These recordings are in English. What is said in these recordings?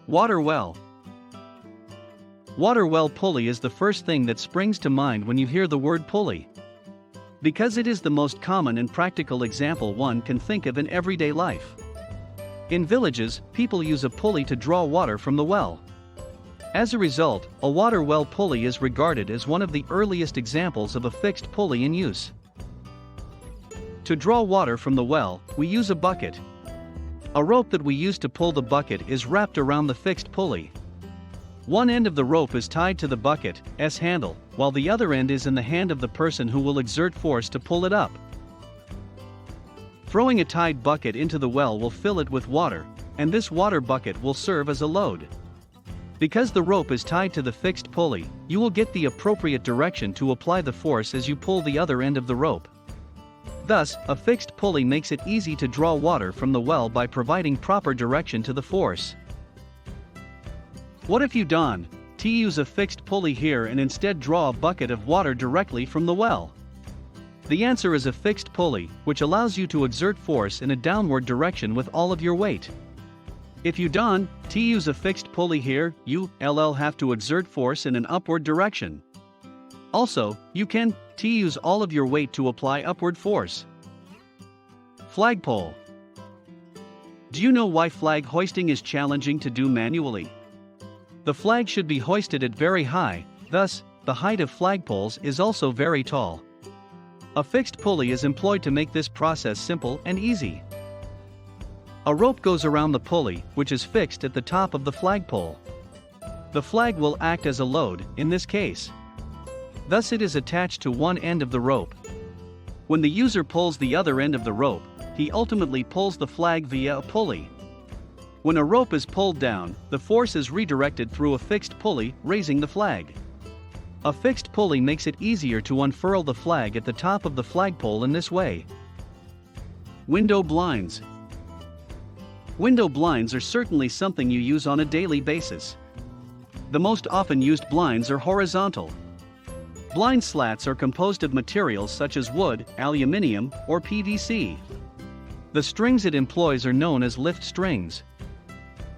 Water well. Water well pulley is the first thing that springs to mind when you hear the word pulley. Because it is the most common and practical example one can think of in everyday life. In villages, people use a pulley to draw water from the well. As a result, a water well pulley is regarded as one of the earliest examples of a fixed pulley in use. To draw water from the well, we use a bucket. A rope that we use to pull the bucket is wrapped around the fixed pulley. One end of the rope is tied to the bucket's handle, while the other end is in the hand of the person who will exert force to pull it up. Throwing a tied bucket into the well will fill it with water, and this water bucket will serve as a load. Because the rope is tied to the fixed pulley, you will get the appropriate direction to apply the force as you pull the other end of the rope. Thus, a fixed pulley makes it easy to draw water from the well by providing proper direction to the force. What if you don't use a fixed pulley here and instead draw a bucket of water directly from the well? The answer is a fixed pulley, which allows you to exert force in a downward direction with all of your weight. If you don't use a fixed pulley here, you will have to exert force in an upward direction. Also, you can use all of your weight to apply upward force. Flagpole. Do you know why flag hoisting is challenging to do manually? The flag should be hoisted at very high, thus, the height of flagpoles is also very tall. A fixed pulley is employed to make this process simple and easy. A rope goes around the pulley, which is fixed at the top of the flagpole. The flag will act as a load, in this case. Thus it is attached to one end of the rope. When the user pulls the other end of the rope, he ultimately pulls the flag via a pulley. When a rope is pulled down, the force is redirected through a fixed pulley, raising the flag. A fixed pulley makes it easier to unfurl the flag at the top of the flagpole in this way. Window blinds. Window blinds are certainly something you use on a daily basis. The most often used blinds are horizontal. Blind slats are composed of materials such as wood, aluminium, or PVC. The strings it employs are known as lift strings.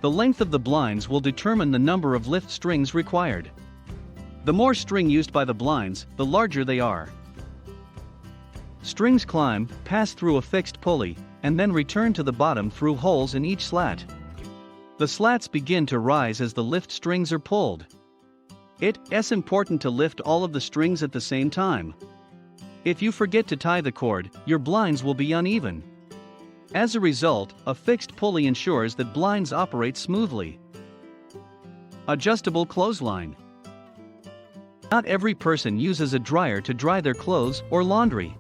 The length of the blinds will determine the number of lift strings required. The more string used by the blinds, the larger they are. Strings climb, pass through a fixed pulley, and then return to the bottom through holes in each slat. The slats begin to rise as the lift strings are pulled. It's important to lift all of the strings at the same time. If you forget to tie the cord, your blinds will be uneven. As a result, a fixed pulley ensures that blinds operate smoothly. Adjustable clothesline. Not every person uses a dryer to dry their clothes or laundry.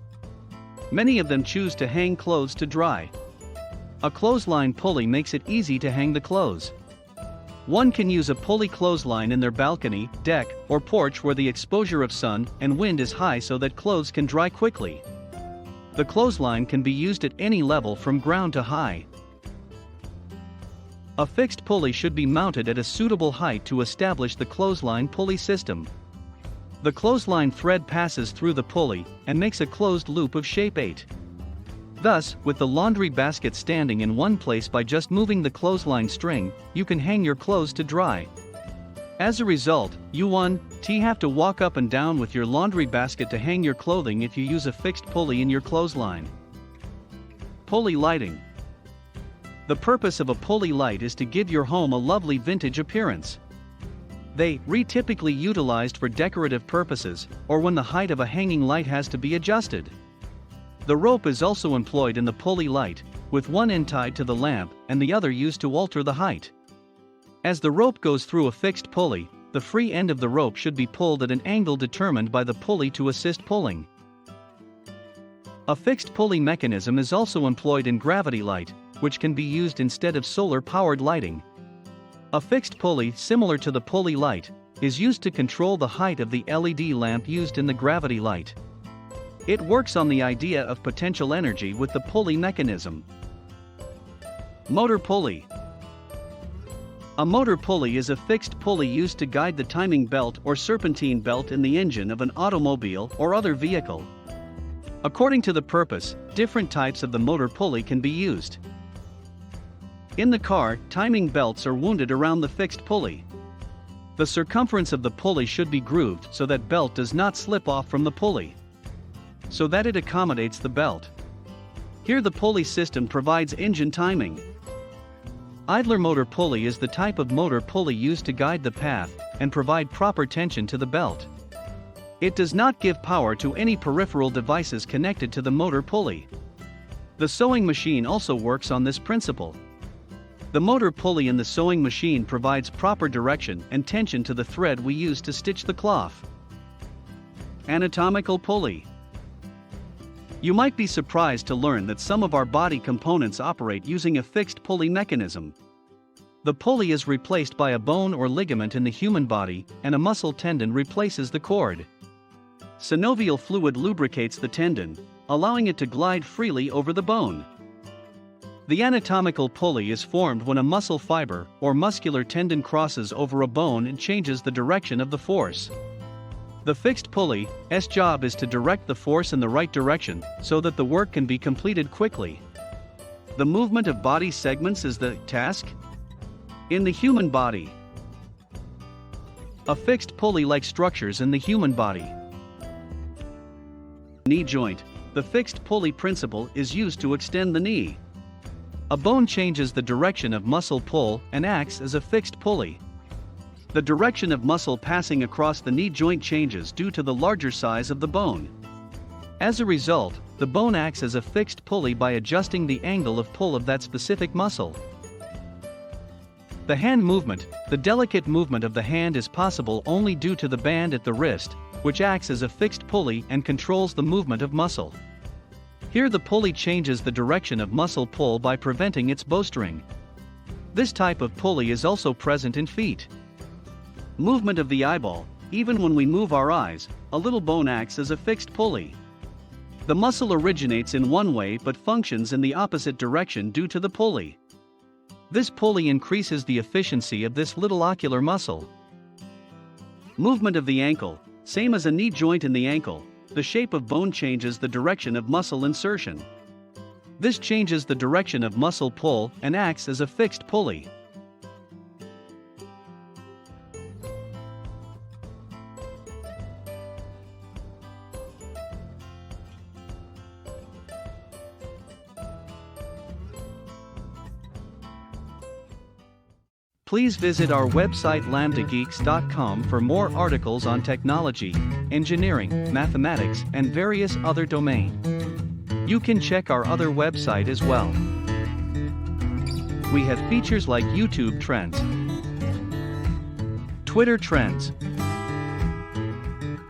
Many of them choose to hang clothes to dry. A clothesline pulley makes it easy to hang the clothes. One can use a pulley clothesline in their balcony, deck, or porch where the exposure of sun and wind is high so that clothes can dry quickly. The clothesline can be used at any level from ground to high. A fixed pulley should be mounted at a suitable height to establish the clothesline pulley system. The clothesline thread passes through the pulley and makes a closed loop of shape 8. Thus, with the laundry basket standing in one place by just moving the clothesline string, you can hang your clothes to dry. As a result, you won't have to walk up and down with your laundry basket to hang your clothing if you use a fixed pulley in your clothesline. Pulley lighting. The purpose of a pulley light is to give your home a lovely vintage appearance. They are typically utilized for decorative purposes, or when the height of a hanging light has to be adjusted. The rope is also employed in the pulley light, with one end tied to the lamp and the other used to alter the height. As the rope goes through a fixed pulley, the free end of the rope should be pulled at an angle determined by the pulley to assist pulling. A fixed pulley mechanism is also employed in gravity light, which can be used instead of solar-powered lighting. A fixed pulley similar to the pulley light is used to control the height of the LED lamp used in the gravity light. It works on the idea of potential energy with the pulley mechanism. Motor pulley. A motor pulley is a fixed pulley used to guide the timing belt or serpentine belt in the engine of an automobile or other vehicle. According to the purpose, different types of the motor pulley can be used. In the car, timing belts are wound around the fixed pulley. The circumference of the pulley should be grooved so that belt does not slip off from the pulley, so that it accommodates the belt. Here the pulley system provides engine timing. Idler motor pulley is the type of motor pulley used to guide the path and provide proper tension to the belt. It does not give power to any peripheral devices connected to the motor pulley. The sewing machine also works on this principle. The motor pulley in the sewing machine provides proper direction and tension to the thread we use to stitch the cloth. Anatomical pulley. You might be surprised to learn that some of our body components operate using a fixed pulley mechanism. The pulley is replaced by a bone or ligament in the human body, and a muscle tendon replaces the cord. Synovial fluid lubricates the tendon, allowing it to glide freely over the bone. The anatomical pulley is formed when a muscle fiber or muscular tendon crosses over a bone and changes the direction of the force. The fixed pulley's job is to direct the force in the right direction so that the work can be completed quickly. The movement of body segments is the task. In the human body, a fixed pulley-like structures in the human body. Knee joint. The fixed pulley principle is used to extend the knee. A bone changes the direction of muscle pull and acts as a fixed pulley. The direction of muscle passing across the knee joint changes due to the larger size of the bone. As a result, the bone acts as a fixed pulley by adjusting the angle of pull of that specific muscle. The hand movement. The delicate movement of the hand is possible only due to the band at the wrist, which acts as a fixed pulley and controls the movement of muscle. Here the pulley changes the direction of muscle pull by preventing its bowstring. This type of pulley is also present in feet. Movement of the eyeball. Even when we move our eyes, a little bone acts as a fixed pulley. The muscle originates in one way but functions in the opposite direction due to the pulley. This pulley increases the efficiency of this little ocular muscle. Movement of the ankle. Same as a knee joint in the ankle, the shape of bone changes the direction of muscle insertion. This changes the direction of muscle pull and acts as a fixed pulley. Please visit our website lambdageeks.com for more articles on technology, engineering, mathematics, and various other domains. You can check our other website as well. We have features like YouTube trends, Twitter trends,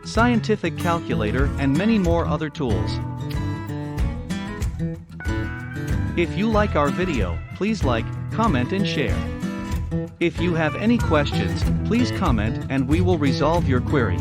scientific calculator, and many more other tools. If you like our video, please like, comment, and share. If you have any questions, please comment and we will resolve your query.